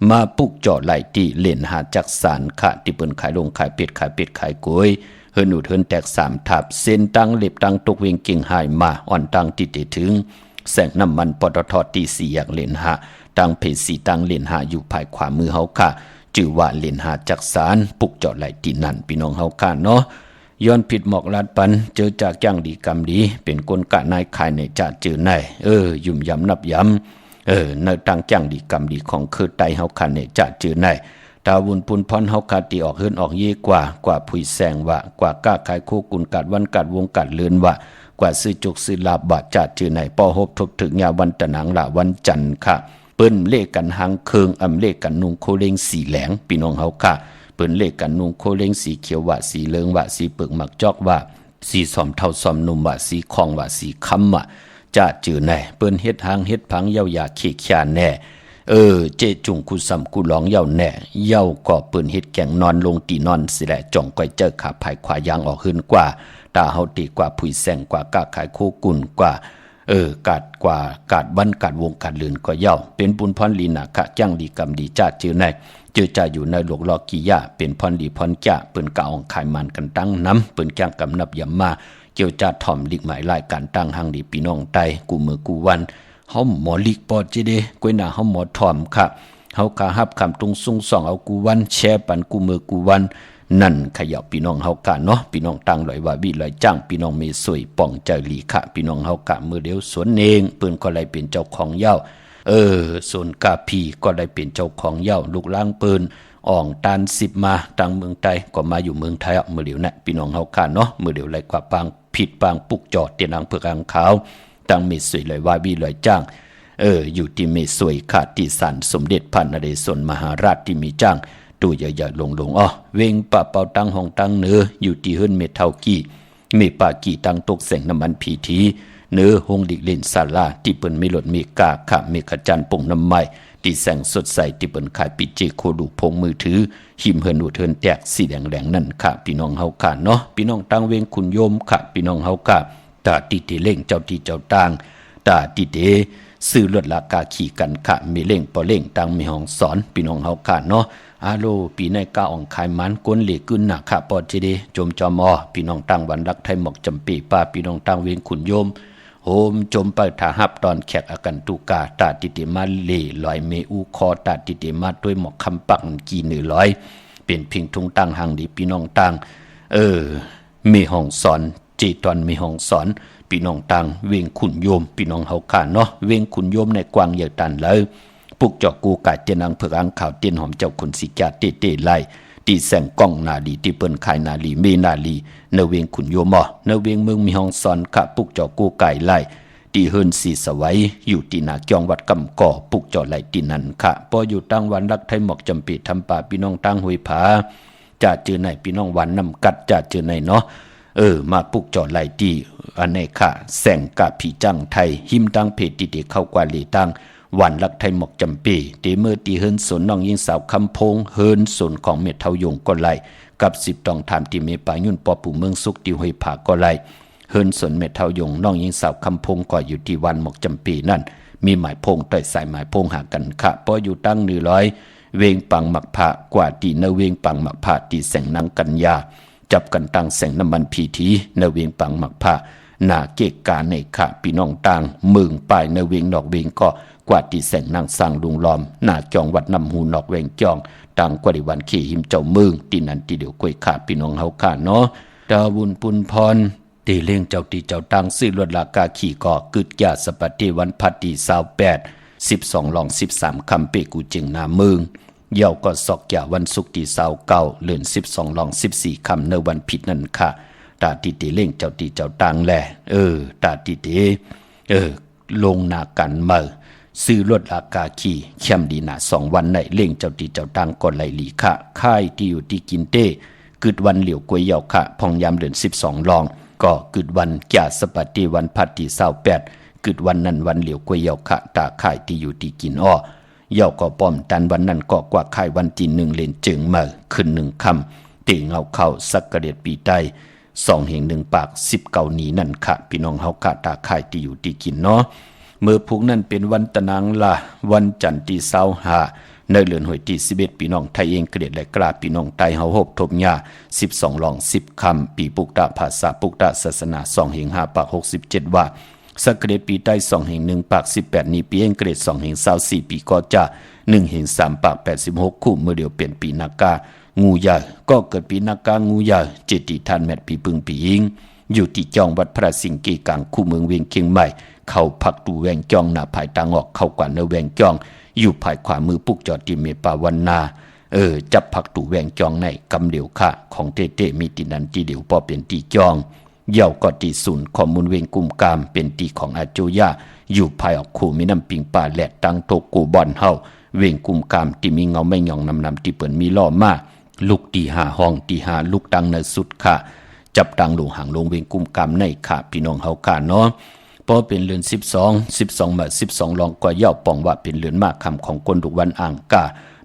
มาปลูกจอดไหลที่เล่นหาจักสารค่ะที่เปิ้นขายลงขายเป็ดขายกล้วยเฮินอุดเฮินแตก3ทับเส้นตังเล็บตังตกเวงเกียงหายมาอ่อนตังที่ถึงแสงน้ำมันปตทตี4อยากเล่นหาตังเพสีตังเล่นหาอยู่ภายขวามือเฮาค่ะจื่อว่าเล่นหาจักสารปลูกจอดไหลที่นั่นพี่น้องเฮาค่ะเนาะย้อนผิดหมอกลาดปันเจอจากย่างดีกรรมดีเป็นกลกะนายขายในจ่าจือในยุ่มยำนับยำในตังจ้างดีกรรมดีของคือไตเฮาคันในจ่าจือในตาวุนปุนพรเฮาคาตีออกเฮิรนออกเยกว่าผุยแสงว่ากว่าก้าขายโคกุลกัดวันกัดวงกัดเลือนว่ากว่าซื้อจุกซื้อลาบบาดจ่าจือในปอฮบทบถึงยาวันตะหนังละวันจันทร์ค่ะเปิ้นเลขกันหางเคืองอำเลขกันนุงโคเลงสีแหลงพี่น้องเฮาค่ะเปิ้นเลขกันนุงโคเล้งสีเขียวว่าสีเหลืองว่าสีเปลือกหมักจอกว่าสีสอมเท่าสอมนุ่มว่าสีคองว่าสีค้ำว่าจะจือแน่เปิ้นเฮ็ดหางเฮ็ดพังเย้ายาขี้ขยาแน่เจจุงกุซ้ำกุหลองเย้าแน่เย้าก็เปิ้นเฮ็ดแกงนอนลงตีนอนสิแหละจ่องก้อยเจอขาภายขวายางออกขึ้นกว่าตาเฮาตีกว่าผุยแสงกว่ากะขายโคกุนกว่ากาดกว่ากาดบ้านกาดวงกาดเลือนก็เย้าเป็นบุญพรลีนาคะจ้างดีกรรมดีจ้าจือแน่เจอจ่าอยู่ในหลวงลอกียาเป็นพรดีพรจ้าเปิ้นกะอองขายมันกันตั้งน้ำเปิ้นจ้างกำนับยำมาเกี่ยวจ่าถ่อมลิกหมายรายการตั้งหังดีพี่น้องไตกูมือกูวันเฮาหมอลิกปอจิเดก้วยหน้าเฮาหมอถ่อมค่ะเฮากะฮับคำตรงซุงส่องเอากูวันแชร์ปันกูมือกูวันนั่นขยับพี่น้องเฮากะเนาะพี่น้องตั้งลอยว่าวิลอยจ้างพี่น้องเมสวยป่องใจลีค่ะพี่น้องเฮากะมือเดียวสวนเองเปิ้นก็เลยเป็นเจ้าของเย้าส่วนกาพีก็ได้เป็นเจ้าของเย้าลูกล้างปืนอ่องตาน10มาทางเมืองไทยก็มาอยู่เมืองไทยมือเดียวนะพี่น้องเฮาค่ะเนาะมือเดียวไหลกว่าปางผิดปางปุกจอดเตียนางเผือกางขาวตังเมสวยเลยว่าวิลอยจ้างอยู่ที่เมสวยค่ะที่ศาลสมเด็จพระนเรศวรมหาราชที่มีจ้างตู้ใหญ่ๆลงเวงปะเป่าตังห้องตังเนื้ออยู่ที่เฮิรนเมเท่ากี้เมปากี้ตังตกแสงน้ำมันผีทีเนื้อหงดิกเล่นศาลาที่เปิ้นมีรถมีกาค่ะมีขจันป่งน้ำไม้ที่แสงสดใสที่เปิ้นขายปิเจโคดูพงมือถือหิมเฮิรนอุเทินแตกสีแดงๆนั่นค่ะพี่น้องเฮาค่ะเนาะพี่น้องตังเวงคุณโยมค่ะพี่น้องเฮาค่ะตาติเตเล่งเจ้าที่เจ้าตางตาติเตซื้อรถลากาขี่กันค่ะมีเล่งปอเล่งตังมีห้องสอนพี่น้องเฮาค่ะเนาะอาโลปีในกาอ่องขายมันก้นเหล็กกึนหนักค่ะปอจีดีจมจอมอพี่น้องตังวันรักไทยหมอกจำปีป้าพี่น้องตังเวงขุนโยมโฮมจมไปถาหับตอนแขกอากันตุกาตาติเตมาเลลอยเมอูคอตาติเตมาด้วยหมอกคำปักกี่หนึ่งร้อยเป็นพิงทุงตังหังดีพี่น้องตังมีห้องสอนจีตอนมีห้องสอนพี่น้องตังเวงขุนโยมพี่น้องเฮาค่ะเนาะเวงขุนโยมในกวางใหญ่ตันเลยปุกจอกกูกาเตียนางเผือกอังข่าวเตียนหอมเจ้าคนสิกาเตไลตีแสงกล้องนาลีที่เปิ้นขายนาลีเมนาลีเนเวงขุนโยมเนเวงเมืองมีห้องสอนค่ะปุกจอกกูไก่ไล่ตีเฮินสีสวัยอยู่ที่นาจองวัดกำก่อปุกจอไหลตีนันค่ะพออยู่ตั้งวันรักไทยหมอกจำปีทำป่าพี่น้องตั้งหวยผาจะเจอไหนพี่น้องวันนำกัดจะเจอไหนเนาะมาปุกจอไหลตีอันไหนค่ะแสงกะผีจังไทยหิมตั้งเพจติเข้ากว่าลีตั้งวันรักไทยหมอกจำปีตีเมื่อตีเฮินสนน้องยิงสาวคำพงเฮินสนของเม็ดเทายงก็ไล่กับ10ตองถามตีเมปายุ่นปอปู่เมืองสุกตีหวยผาก็ไล่เฮินสนเม็ดเทายงน้องยิงสาวคำพงก็อยู่ที่วันหมอกจำปีนั่นมีหมายพงต่อยสายหมายพงหากันค่ะพออยู่ตั้ง100เวงปังหมักผากว่าตีเนเวงปังหมักผาตีแสงนางกัญญาจับกันตั้งแสงน้ำมันพีทีเนเวงปังหมักผา หน้าเกกกาในค่ะพี่น้องต่างเมืองปลายในเวียงนอกเวียงก็กว่าที่แสงนางสร้างลุงล้อมหน้าจองวัดน้ำหูนอกเวียงจองต่างกว่าดิวันขี่หิมเจ้าเมืองที่นั่นที่เดียวกวยค่ะพี่น้องเฮาค่ะเนาะดาวุนปุนพรตีเลี้ยงเจ้าตีเจ้าตังซื้อลวดลากาขี่ก่อกึดยาสปฏิวันพัดตี28 12ลอง13คำเปกูจึงนาเมืองเยาก็สอกยาวันศุกร์ที่29เดือน12ลอง14คำในวันผิดนั่นค่ะตาติตีเลี้ยงเจ้าตีเจ้าตังแลตาติตีลงนากันเมื่อซื้อลวดลากาขี่เข้มดีนา2วันในเลี้ยงเจ้าตีเจ้าตังก่อนไหลหลีค่ะค่ายที่อยู่ที่กินเต้กึดวันเหลียวกวยเยาค่ะพองยามเดือน12ลองก็กึดวันแก่สปฏิวันพัดที่28กึดวันนั้นวันเหลียวกวยเยาค่ะตาข่ายที่อยู่ที่กินอ้อเยาก็ป้อมตันวันนั้นก็กว่าข่ายวันที่1เล่นจึงมาขึ้น1คำตีเงาเข้าสักกระเดียดปีใต้2แห่ง1ปาก19นี้นั่นค่ะพี่น้องเฮาค่ะตาข่ายที่อยู่ที่กินเนาะเมื่อพุกนั้นเป็นวันตะนางละวันจันทร์ที่25ในเดือนหวยที่11พี่น้องไทยเองเกลียดและกล้าพี่น้องไทยเฮาหบทบหญ้า12ลอง10คำปีปุกตะภาษาปุกตะศาสนา2แห่ง5ปาก67ว่าสักเกตปีใต้2แห่ง1ปาก18นี้ปีเองเกรด2แห่ง24ปีก็จะ1แห่ง3ปาก86คู่เมื่อเดียวเปลี่ยนปีนากางูใหญ่ก็เกิดปีนากางูใหญ่เจติทานแมทปีปึงปียิงอยู่ที่จองวัดพระสิงห์กีกลางคู่เมืองเวียงเคียงใหม่เข้าพักดูแวงจองหน้าภายตางออกเข้ากว่าเนแวงจองอยู่ภายขวามือปุกจอดที่เมปาวันนาจับพักดูแวงจองในกำเดียวค่ะของเต้มีตินันตีเดียวพอเป็นตีจองเย่าก็ตีศูนย์ข้อมูลเวงกุมกามเป็นตีของอาโจยาอยู่ภายออกคู่มีน้ำปิงป่าแหลดตังโตกูบอนเฮาเวงกุมกามที่มีเงาไม่หย่องนำที่เปิ่นมีล่อมาลูกตีหาห้องตีหาลูกตังในสุดค่ะจับตังลงหางลงเวงกุมกามในค่ะพี่น้องเฮาค่ะเนาะพอเป็นเรือน12มา12ลองก็เย่าปองว่าเป็นเรือนมากคำของคนทุกวันอ่างกา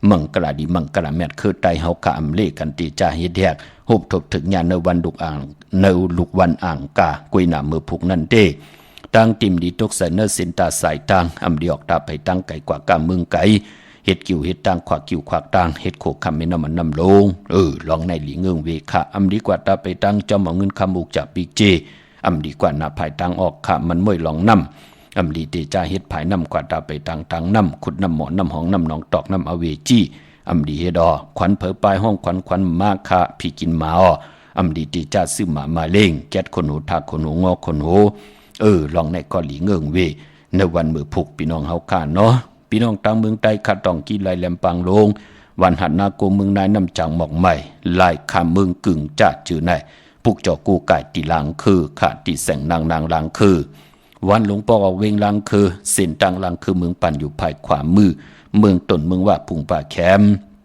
มังกราดีมังกราแมทคือไตเฮาค่ะอำเลกันตีจาเฮ็ดแฮกฮบทบถึงญาณในวันดุกอ่างในลุกวันอ่างกากุยหน้ามือผูกนั่นเด้ตั้งติมดีตกใส่เนสินตาสายตังอำดีออกตาไปตั้งไก่กว่ากาเมืองไก่เฮ็ดกิ่วเฮ็ดตังขวากกิ่วขวากตังเฮ็ดโคคำไม่น้ำมันน้ำลงลองในหลีเงืองเวค่ะอำดีกว่าตาไปตั้งจอมเอาเงินคำอุกจากปีเจอำดีกว่าหน้าภายตังออกค่ะมันม่วยลองน้ำอำดีเตจาเฮ็ดภายน้ำกว่าตาไปตังน้ำขุดน้ำหมอน้ำหองน้ำหนองตอกน้ำอเวจีอำดีเฮดอขวัญเผอปลายห้องขวัญมากค่ะพี่กินหมาอำดีตีจ้าซื้อหมาเล่งแก๊ดคนหูทาคนหูงอคนหูลองในกอหลีเงิงเวในวันมือผูกพี่น้องเฮาค่ะเนาะพี่น้องต่างเมืองใต้ขัดต้องกีไลแหลมปางลงวันหัดนาโกเมืองนายน้ำจังหมอกใหม่ลายคาเมืองกึ่งจ้าจื่อในปุกจอกูไก่ตีลางคือขาดตีแสงนางลางคือวันหลวงพ่อเอาเวงลางคือเส้นตังลางคือเมืองปั่นอยู่ภายขวามือเมืองต้นเมืองว่าปุงป่าแคม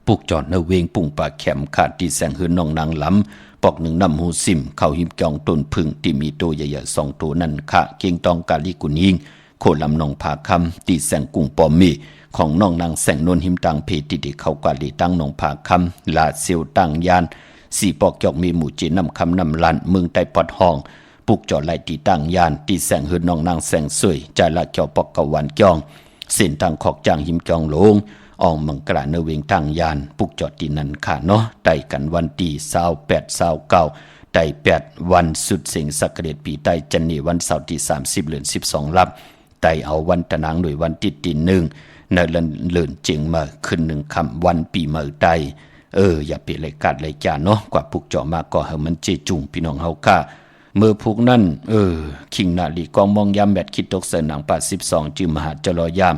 ปุกจอดในเวงปุงป่าแคมขาดตีแสงหืนนองนางล้ำปอกหนึ่งน้ำหูซิมเข้าหิมจองต้นพึ่งที่มีตัวใหญ่ๆ2ตัวนั่นค่ะเกียงตองกาลิกุนยิงโคลำนองผาคำตีแสงกุ้งปอมมีของน้องนางแสงนนหิมตังเพติดิเขากาลีตั้งนองผาคำลาเซียวตั้งยานสี่ปอกจอกมีหมู่จีน้ำคำน้ำลันเมืองใต้ปอดห้องปุกจอดไล่ตีตั้งยานตีแสงหืนน้องนางแสงสวยใจละเกี่ยวปอกกวันจองเส้นทางขอกจางหิมจองลงอองมังกราเนเวงทางยานปุกจอดที่นั่นค่ะเนาะไต่กันวันที่28 29ไต่8วันสุดเสียงสักเดชปีไต่จันนีวันเสาร์ที่30เดือน12รับไต่เอาวันตะนางโดยวันที่1เนเลินเจียงมาขึ้น1คำวันปีเมื่อไต่อย่าเปเลยกัดเลยจ้าเนาะกว่าปุกจอมาก็เฮามันเจจุงพี่น้องเฮาค่ะเมื่อพุกนั่นคิงนาลีกองมองยามแบดคิดตกเสนางป่า12จือมหาจรอยา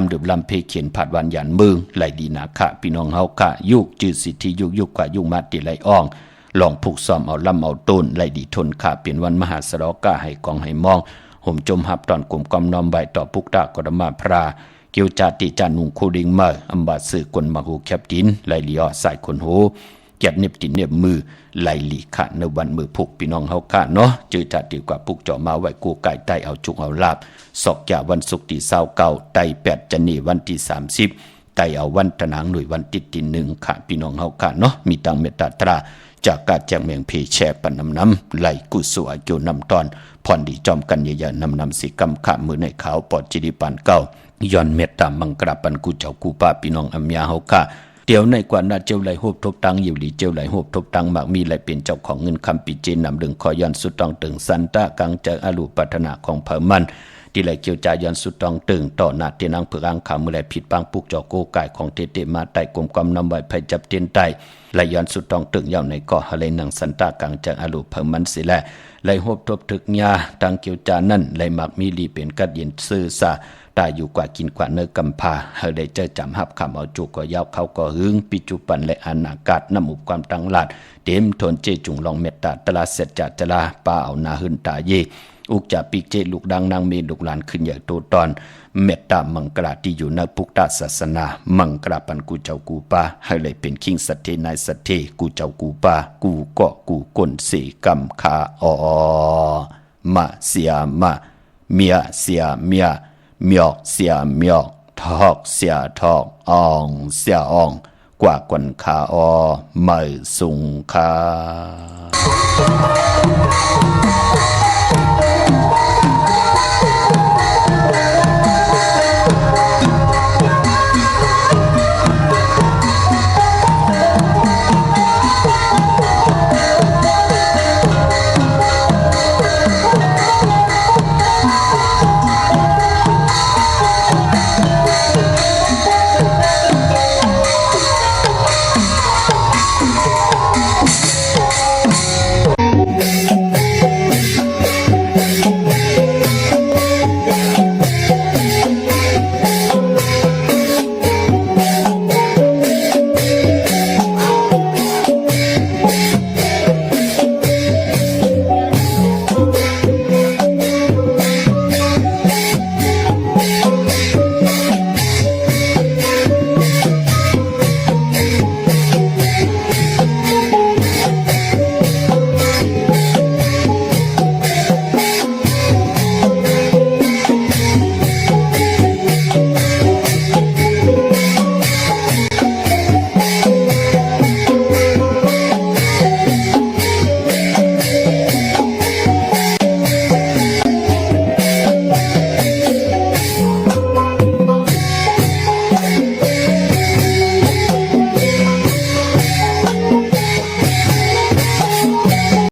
มดื่มลำเพเขียนผัดวันหยันเมืองไหลดีนาค่ะพี่น้องเฮาค่ะยุกจือสิทธิยุกกว่ายุกมาติไหลอ่องลองผูกซ้อมเอาลำเอาต้นไหลดีทนค่ะเป็นวันมหาสรกาให้กองให้มองห่มจมหับตอนกลุ่มกอมน้อมใบต่อปุกตากรมาพราเกียวจาติจานุงคูดิงมาอัมบาสื่อกลมาหูแคบดินไหลลีอสายคนโหเก็บเน็บตินเน็บมือไหลหลีค่ะในวันมือผูกพี่น้องเฮาค่ะเนาะจือจัดดีกว่าปุกจ่อมาไว้กูไก่ไตเอาจุกเอาลาบศอกยาวันศุกร์ที่29ไต8จันนีวันที่30ไตเอาวันตะนางหน่วยวันติดที่1ค่ะพี่น้องเฮาค่ะเนาะมีตังเมตตาตราจากการแจงเมียงเพแชปันน้ำไหลกุศลโยนำตอนผ่อนดีจอมกันใหญ่ๆนำสีกำขามือในขาวปอดจิริปันเก้าย้อนเมตตามังกราปันกูเจ้ากูป้าพี่น้องอัมยาเฮาค่ะ เดี๋ยวในกว่านาเจ้าไหลหูบทบตังอยู่หลีเจ้าไหลหูบทบตังหมากมีไหลเป็นเจ้าของเงินคำปีเจนนำดึงคอย้อนสุดตองตึงสันตะกังเจออลูปัฒนาของเผ่ามันที่ไหลเกี่ยวจาย้อนสุดตองตึงต่อหน้าเตียนังเผือกางขามือไหลผิดปังปุกจอโกกายของเตมาไต่กลมกำนำไว้ไผจับเตียนไตไหลย้อนสุดตองตึงยาวในก่อหะไหลนังสันตะกังเจออลูเผ่ามันสิแลไหลหูบทบถึกยาตังเกี่ยวจานั่นไหลหมากมีลีเป็นกัดเย็นซื่อซาตายอยู่กว่ากินกว่าเนื้อกำพาเฮาได้เจอจำหับคำเอาจุกก็ยาวเขาก็หึงปิจุปันและอนาคตน้ำอุบความตั้งหลาดเต็มทนเจจุงลองเมตตาตลาเสร็จจัดจลาป้าเอานาหึนตาเยอุกจะปีกเจลูกดังนางเมลูกหลานขึ้นใหญ่โตตอนเมตตามังกราที่อยู่ในพุทธศาสนามังกราปันกูเจ้ากูป้าให้เลยเป็นคิงสัตเทนายสัตเทกูเจ้ากูป้ากูก็กูก้นเสกำขาอมาเสียมาเมียเสียเมียเมียกเสียเมียกทอกเสียทอกอ่องเสียอ่องกว่ากวนขาอไม่สุงคา